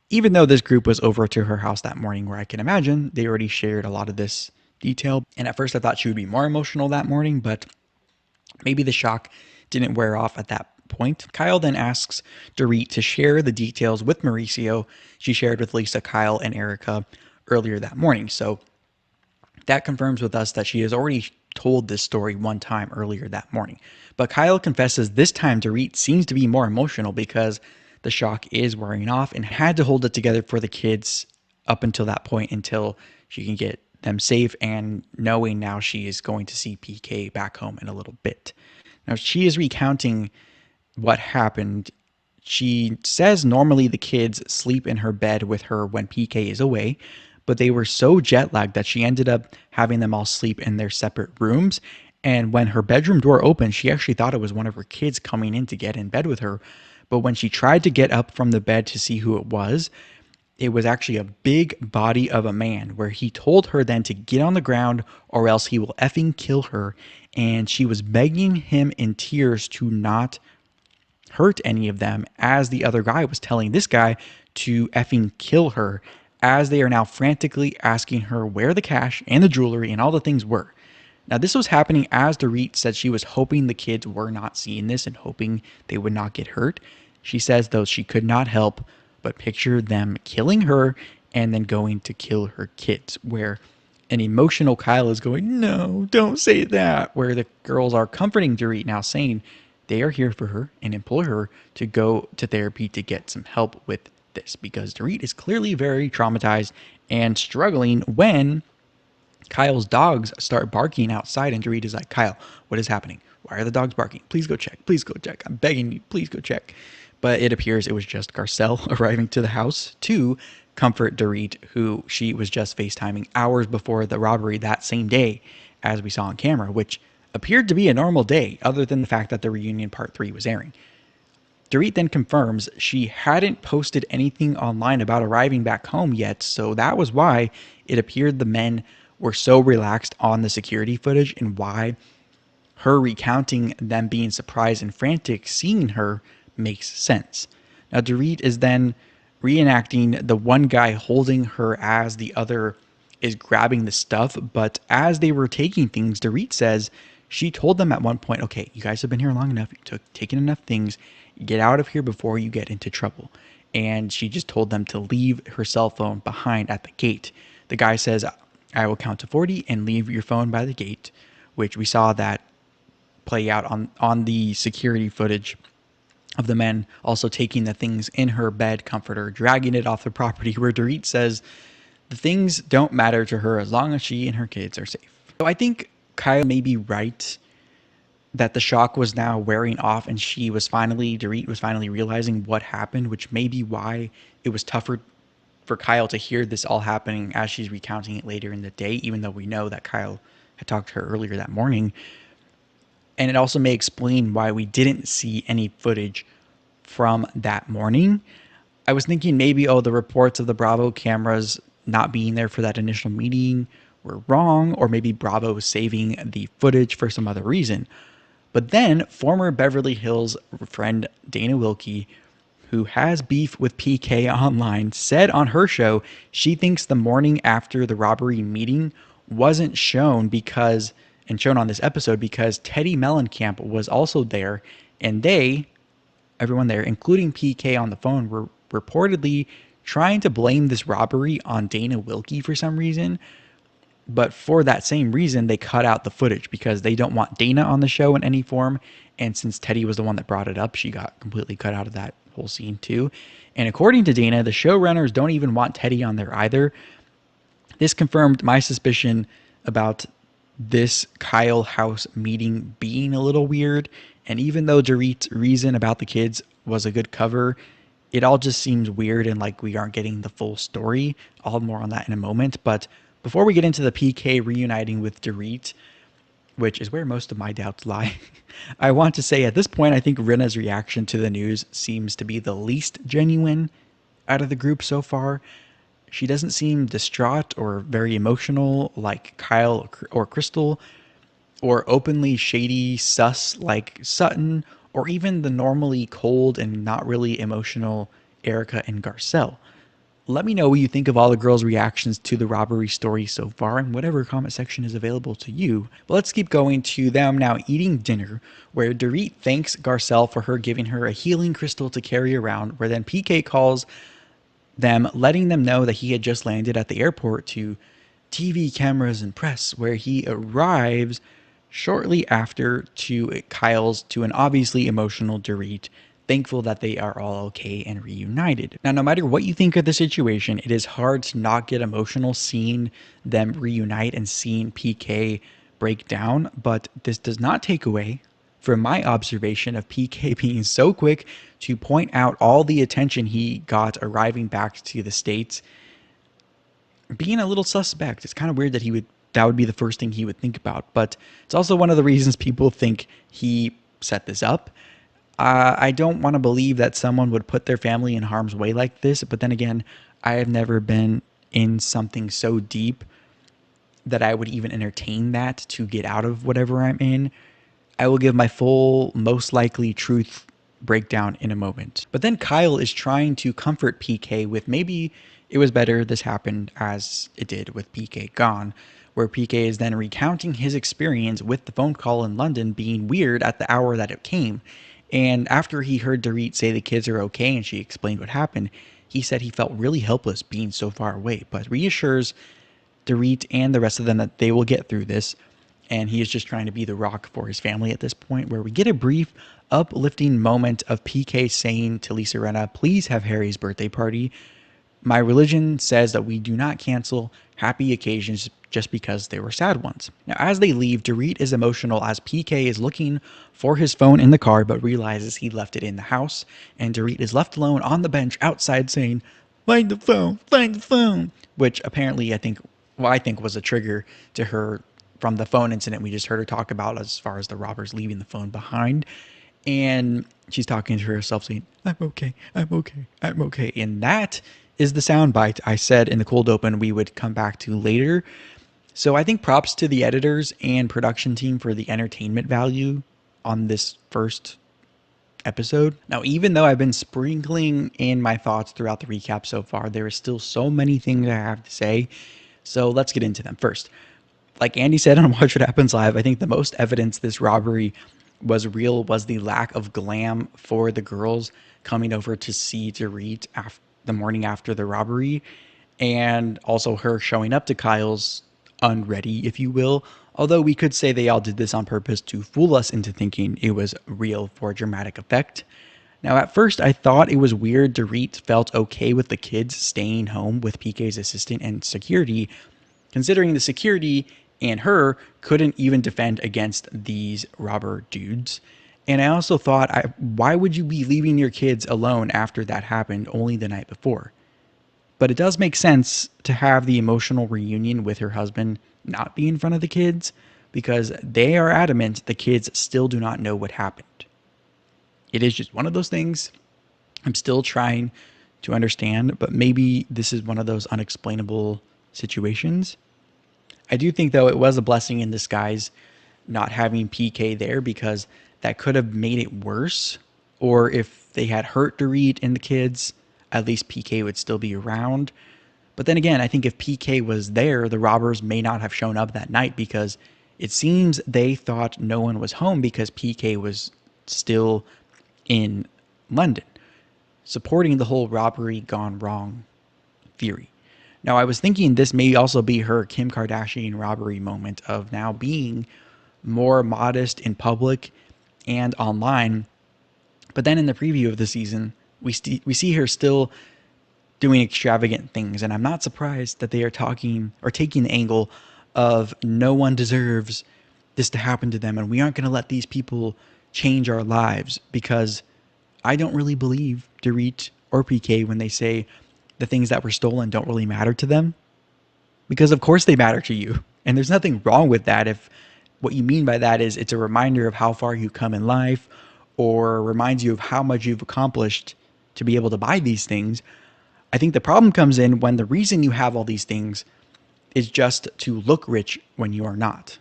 Even though this group was over to her house that morning, where I can imagine they already shared a lot of this detail. And at first I thought she would be more emotional that morning, but maybe the shock didn't wear off at that point. Kyle then asks Dorit to share the details with Mauricio she shared with Lisa, Kyle, and Erika earlier that morning. So that confirms with us that she has already told this story one time earlier that morning. But Kyle confesses this time Dorit seems to be more emotional because the shock is wearing off and had to hold it together for the kids up until that point, until she can get them safe and knowing now she is going to see PK back home in a little bit. Now she is recounting what happened. She says normally the kids sleep in her bed with her when PK is away, but they were so jet lagged that she ended up having them all sleep in their separate rooms. And when her bedroom door opened, she actually thought it was one of her kids coming in to get in bed with her. But when she tried to get up from the bed to see who it was actually a big body of a man, where he told her then to get on the ground or else he will effing kill her. And she was begging him in tears to not hurt any of them, as the other guy was telling this guy to effing kill her, as they are now frantically asking her where the cash and the jewelry and all the things were. Now, this was happening as Dorit said she was hoping the kids were not seeing this and hoping they would not get hurt. She says, though, she could not help but picture them killing her and then going to kill her kids, where an emotional Kyle is going, no, don't say that, where the girls are comforting Dorit now, saying they are here for her and implore her to go to therapy to get some help with this, because Dorit is clearly very traumatized and struggling when Kyle's dogs start barking outside, and Dorit is like, Kyle, what is happening? Why are the dogs barking? Please go check. Please go check. I'm begging you. Please go check. But it appears it was just Garcelle arriving to the house to comfort Dorit, who she was just FaceTiming hours before the robbery that same day, as we saw on camera, which appeared to be a normal day, other than the fact that the reunion part 3 was airing. Dorit then confirms she hadn't posted anything online about arriving back home yet, so that was why it appeared the men were so relaxed on the security footage, and why her recounting them being surprised and frantic seeing her makes sense. Now, Dorit is then reenacting the one guy holding her as the other is grabbing the stuff, but as they were taking things, Dorit says she told them at one point, okay, you guys have been here long enough, you taken enough things, get out of here before you get into trouble. And she just told them to leave her cell phone behind at the gate. The guy says, I will count to 40 and leave your phone by the gate, which we saw that play out on the security footage of the men also taking the things in her bed comforter, dragging it off the property, where Dorit says the things don't matter to her as long as she and her kids are safe. So I think Kyle may be right that the shock was now wearing off, and Dorit was finally realizing what happened, which may be why it was tougher for Kyle to hear this all happening as she's recounting it later in the day, even though we know that Kyle had talked to her earlier that morning. And it also may explain why we didn't see any footage from that morning. I was thinking maybe, the reports of the Bravo cameras not being there for that initial meeting were wrong, or maybe Bravo was saving the footage for some other reason. But then former Beverly Hills friend Dana Wilkie, who has beef with PK online, said on her show she thinks the morning after the robbery meeting wasn't shown shown on this episode because Teddy Mellencamp was also there, and everyone there, including PK on the phone, were reportedly trying to blame this robbery on Dana Wilkie for some reason. But for that same reason, they cut out the footage because they don't want Dana on the show in any form. And since Teddy was the one that brought it up, she got completely cut out of that whole scene too. And according to Dana, the showrunners don't even want Teddy on there either. This confirmed my suspicion about this Kyle house meeting being a little weird. And even though Dorit's reason about the kids was a good cover, it all just seems weird and like we aren't getting the full story. I'll have more on that in a moment. But before we get into the PK reuniting with Dorit, which is where most of my doubts lie, I want to say at this point, I think Rinna's reaction to the news seems to be the least genuine out of the group so far. She doesn't seem distraught or very emotional like Kyle or Crystal, or openly shady sus like Sutton, or even the normally cold and not really emotional Erika and Garcelle. Let me know what you think of all the girls' reactions to the robbery story so far in whatever comment section is available to you. But let's keep going to them now eating dinner, where Dorit thanks Garcelle for her giving her a healing crystal to carry around, where then PK calls them, letting them know that he had just landed at the airport to TV cameras and press, where he arrives shortly after to Kyle's to an obviously emotional Dorit, thankful that they are all okay and reunited. Now, no matter what you think of the situation, it is hard to not get emotional seeing them reunite and seeing PK break down, but this does not take away from my observation of PK being so quick to point out all the attention he got arriving back to the States, being a little suspect. It's kind of weird that that would be the first thing he would think about, but it's also one of the reasons people think he set this up. I don't want to believe that someone would put their family in harm's way like this, but then again, I have never been in something so deep that I would even entertain that to get out of whatever I'm in. I will give my full, most likely truth breakdown in a moment. But then Kyle is trying to comfort PK with maybe it was better this happened as it did with PK gone, where PK is then recounting his experience with the phone call in London being weird at the hour that it came. And after he heard Dorit say the kids are okay and she explained what happened, he said he felt really helpless being so far away, but reassures Dorit and the rest of them that they will get through this. And he is just trying to be the rock for his family at this point, where we get a brief, uplifting moment of PK saying to Lisa Rinna, please have Harry's birthday party. My religion says that we do not cancel happy occasions just because they were sad ones. Now, as they leave, Dorit is emotional as PK is looking for his phone in the car, but realizes he left it in the house. And Dorit is left alone on the bench outside saying, find the phone, which apparently I think was a trigger to her from the phone incident we just heard her talk about as far as the robbers leaving the phone behind. And she's talking to herself saying, I'm okay, I'm okay, I'm okay. And that is the soundbite I said in the cold open we would come back to later. So I think props to the editors and production team for the entertainment value on this first episode. Now, even though I've been sprinkling in my thoughts throughout the recap so far, there is still so many things I have to say. So let's get into them. First, like Andy said on Watch What Happens Live, I think the most evidence this robbery was real was the lack of glam for the girls coming over to see Dorit the morning after the robbery, and also her showing up to Kyle's unready, if you will. Although we could say they all did this on purpose to fool us into thinking it was real for dramatic effect. Now, at first, I thought it was weird Dorit felt okay with the kids staying home with PK's assistant and security, considering the security and her couldn't even defend against these robber dudes. And I also thought, why would you be leaving your kids alone after that happened only the night before? But it does make sense to have the emotional reunion with her husband not be in front of the kids, because they are adamant the kids still do not know what happened. It is just one of those things I'm still trying to understand, but maybe this is one of those unexplainable situations. I do think, though, it was a blessing in disguise not having PK there, because that could have made it worse. Or if they had hurt Dorit and the kids, at least PK would still be around. But then again, I think if PK was there, the robbers may not have shown up that night, because it seems they thought no one was home because PK was still in London, supporting the whole robbery gone wrong theory. Now, I was thinking this may also be her Kim Kardashian robbery moment of now being more modest in public and online. But then in the preview of the season, we see her still doing extravagant things. And I'm not surprised that they are talking or taking the angle of no one deserves this to happen to them, and we aren't going to let these people change our lives, because I don't really believe Dorit or PK when they say the things that were stolen don't really matter to them, because of course they matter to you. And there's nothing wrong with that if what you mean by that is it's a reminder of how far you've come in life, or reminds you of how much you've accomplished to be able to buy these things. I think the problem comes in when the reason you have all these things is just to look rich when you are not.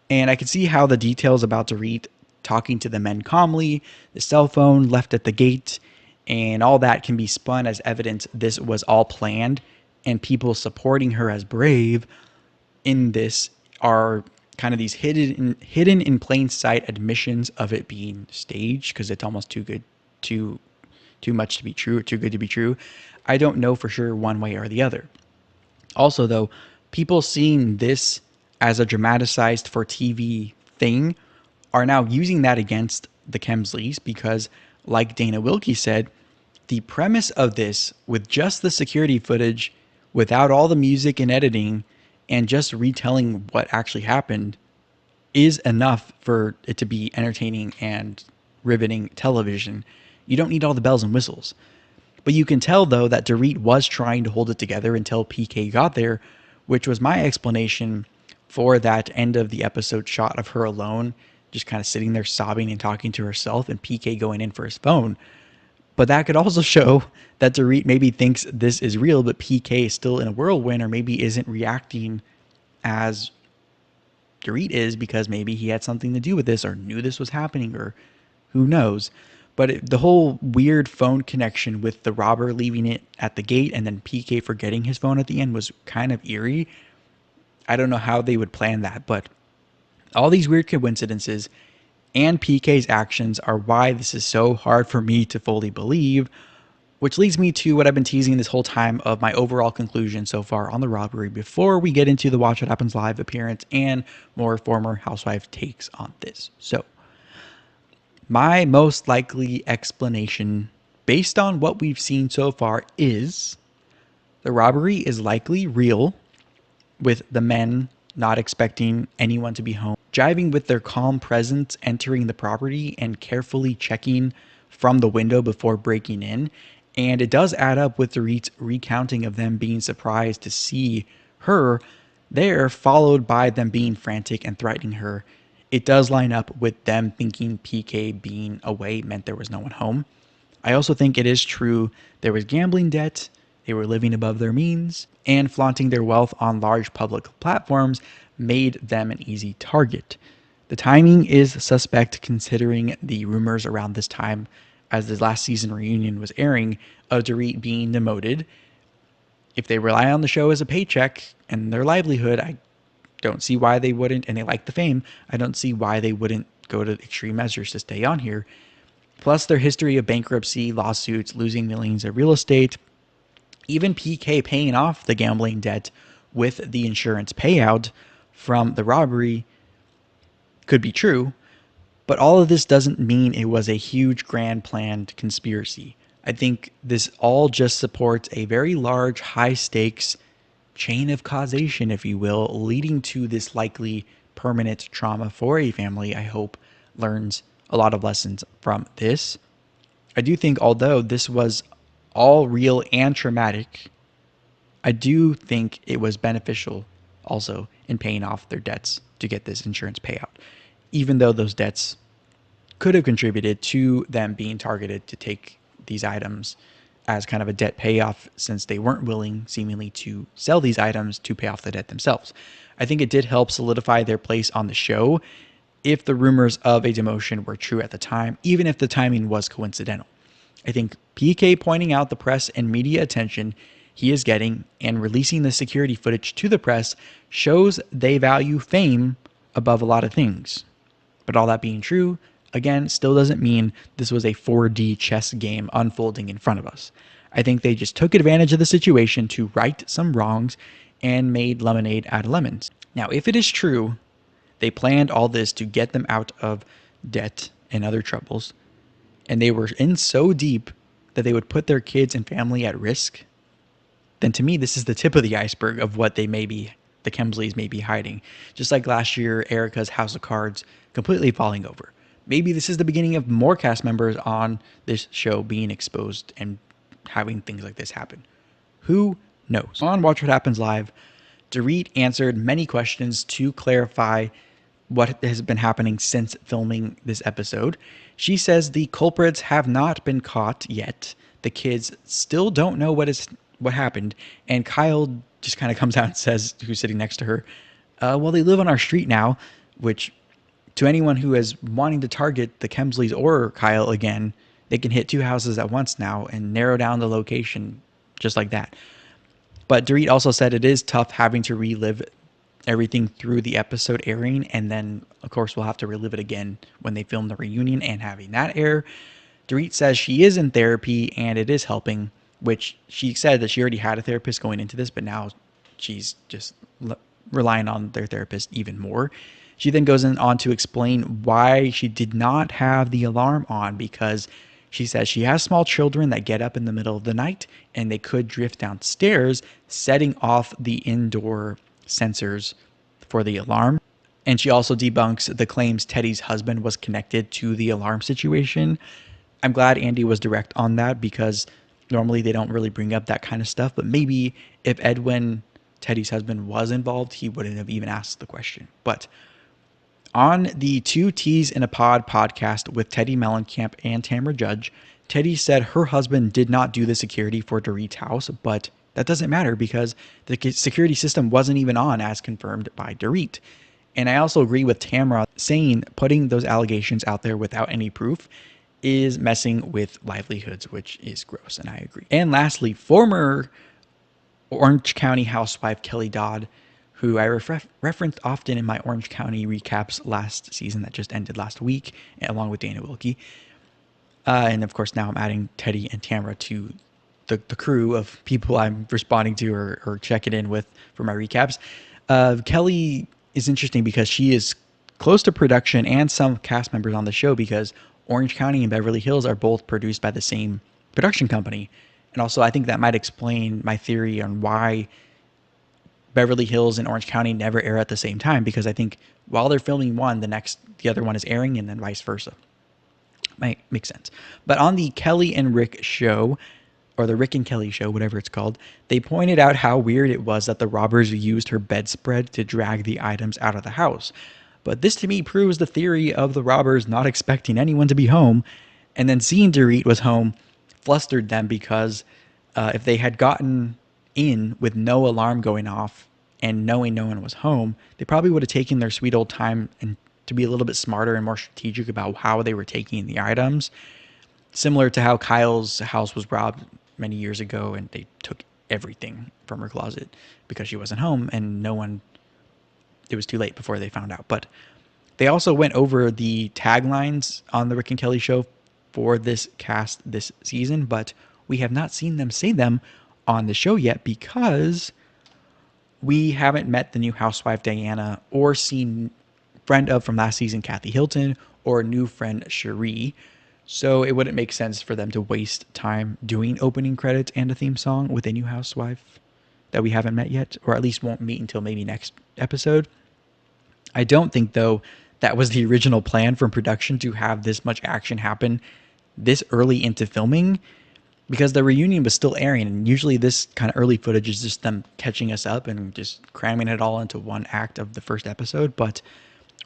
And I can see how the details about Dorit talking to the men calmly, the cell phone left at the gate, and all that can be spun as evidence this was all planned, and people supporting her as brave in this are kind of these hidden in plain sight admissions of it being staged because it's almost too good too much to be true or too good to be true. I don't know for sure one way or the other. Also, though, people seeing this as a dramatized for TV thing are now using that against the Kemsleys because, like Dana Wilkie said, the premise of this, with just the security footage, without all the music and editing, and just retelling what actually happened, is enough for it to be entertaining and riveting television. You don't need all the bells and whistles. But you can tell, though, that Dorit was trying to hold it together until PK got there, which was my explanation for that end of the episode shot of her alone, just kind of sitting there sobbing and talking to herself, and PK going in for his phone. But that could also show that Dorit maybe thinks this is real, but PK is still in a whirlwind, or maybe isn't reacting as Dorit is because maybe he had something to do with this or knew this was happening, or who knows. But the whole weird phone connection with the robber leaving it at the gate and then PK forgetting his phone at the end was kind of eerie. I don't know how they would plan that, but all these weird coincidences and PK's actions are why this is so hard for me to fully believe, which leads me to what I've been teasing this whole time of my overall conclusion so far on the robbery before we get into the Watch What Happens Live appearance and more former housewife takes on this. So, my most likely explanation, based on what we've seen so far, is the robbery is likely real, with the men not expecting anyone to be home, jiving with their calm presence entering the property and carefully checking from the window before breaking in. And it does add up with Dorit's recounting of them being surprised to see her there, followed by them being frantic and threatening her. It does line up with them thinking PK being away meant there was no one home. I also think it is true there was gambling debt, they were living above their means, and flaunting their wealth on large public platforms made them an easy target. The timing is suspect considering the rumors around this time as the last season reunion was airing of Dorit being demoted. If they rely on the show as a paycheck and their livelihood, I don't see why they wouldn't, and they like the fame, I don't see why they wouldn't go to extreme measures to stay on here. Plus their history of bankruptcy, lawsuits, losing millions of real estate, even PK paying off the gambling debt with the insurance payout from the robbery could be true, but all of this doesn't mean it was a huge grand planned conspiracy. I think this all just supports a very large, high stakes chain of causation, if you will, leading to this likely permanent trauma for a family. I hope learns a lot of lessons from this. I do think, although this was all real and traumatic, I do think it was beneficial also in paying off their debts to get this insurance payout, even though those debts could have contributed to them being targeted to take these items as kind of a debt payoff since they weren't willing seemingly to sell these items to pay off the debt themselves. I think it did help solidify their place on the show if the rumors of a demotion were true at the time, even if the timing was coincidental. I think PK pointing out the press and media attention he is getting and releasing the security footage to the press shows they value fame above a lot of things. But all that being true, again, still doesn't mean this was a 4D chess game unfolding in front of us. I think they just took advantage of the situation to right some wrongs and made lemonade out of lemons. Now, if it is true, they planned all this to get them out of debt and other troubles, and they were in so deep that they would put their kids and family at risk, then to me, this is the tip of the iceberg of what the Kemsleys may be hiding. Just like last year, Erika's House of Cards completely falling over. Maybe this is the beginning of more cast members on this show being exposed and having things like this happen. Who knows? On Watch What Happens Live, Dorit answered many questions to clarify what has been happening since filming this episode. She says the culprits have not been caught yet. The kids still don't know what happened, and Kyle just kind of comes out and says, who's sitting next to her, well, they live on our street now, which to anyone who is wanting to target the Kemsleys or Kyle again, they can hit two houses at once now and narrow down the location just like that. But Dorit also said it is tough having to relive everything through the episode airing, and then of course we'll have to relive it again when they film the reunion and having that air. Dorit says she is in therapy and it is helping, which she said that she already had a therapist going into this, but now she's just relying on their therapist even more. She then goes on to explain why she did not have the alarm on, because she says she has small children that get up in the middle of the night and they could drift downstairs, setting off the indoor sensors for the alarm. And she also debunks the claims Teddy's husband was connected to the alarm situation. I'm glad Andy was direct on that, because normally they don't really bring up that kind of stuff. But maybe if Edwin, Teddy's husband, was involved, he wouldn't have even asked the question. But on the Two T's in a Pod podcast with Teddy Mellencamp and Tamra Judge, Teddy said her husband did not do the security for Dorit's house, but that doesn't matter because the security system wasn't even on, as confirmed by Dorit. And I also agree with Tamra saying putting those allegations out there without any proof is messing with livelihoods, which is gross, and I agree. And lastly, former Orange County housewife Kelly Dodd, who I referenced often in my Orange County recaps last season that just ended last week, along with Dana Wilkie. And of course, now I'm adding Teddy and Tamra to the crew of people I'm responding to or checking in with for my recaps. Kelly is interesting because she is close to production and some cast members on the show, because Orange County and Beverly Hills are both produced by the same production company. And also, I think that might explain my theory on why Beverly Hills and Orange County never air at the same time, because I think while they're filming one, the other one is airing, and then vice versa. Might make sense. But on the Kelly and Rick show, or the Rick and Kelly show, whatever it's called, they pointed out how weird it was that the robbers used her bedspread to drag the items out of the house. But this to me proves the theory of the robbers not expecting anyone to be home, and then seeing Dorit was home flustered them, because if they had gotten in with no alarm going off and knowing no one was home, they probably would have taken their sweet old time and to be a little bit smarter and more strategic about how they were taking the items. Similar to how Kyle's house was robbed many years ago and they took everything from her closet because she wasn't home and it was too late before they found out. But they also went over the taglines on the Rick and Kelly show for this cast this season, but we have not seen them say them on the show yet, because we haven't met the new housewife Diana or seen friend of from last season Kathy Hilton or new friend Sheree. So it wouldn't make sense for them to waste time doing opening credits and a theme song with a new housewife that we haven't met yet, or at least won't meet until maybe next episode. I don't think, though, that was the original plan from production to have this much action happen this early into filming, because the reunion was still airing, and usually this kind of early footage is just them catching us up and just cramming it all into one act of the first episode,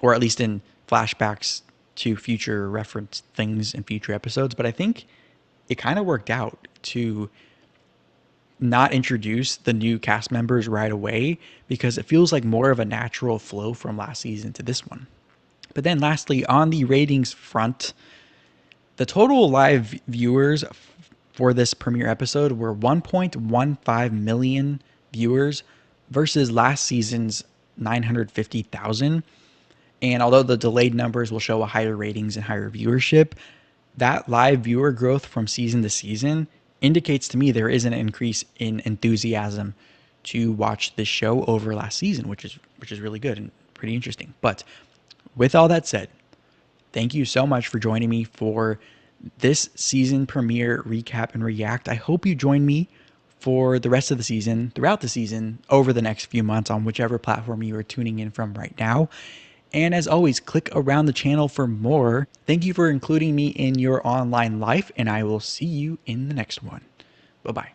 or at least in flashbacks to future reference things in future episodes. But I think it kind of worked out to not introduce the new cast members right away, because it feels like more of a natural flow from last season to this one. But then lastly, on the ratings front, the total live viewers for this premiere episode were 1.15 million viewers versus last season's 950,000. And although the delayed numbers will show a higher ratings and higher viewership, that live viewer growth from season to season indicates to me there is an increase in enthusiasm to watch this show over last season, which is really good and pretty interesting. But with all that said, thank you so much for joining me for this season premiere recap and react. I hope you join me for the rest of the season, throughout the season, over the next few months on whichever platform you are tuning in from right now. And as always, click around the channel for more. Thank you for including me in your online life, and I will see you in the next one. Bye-bye.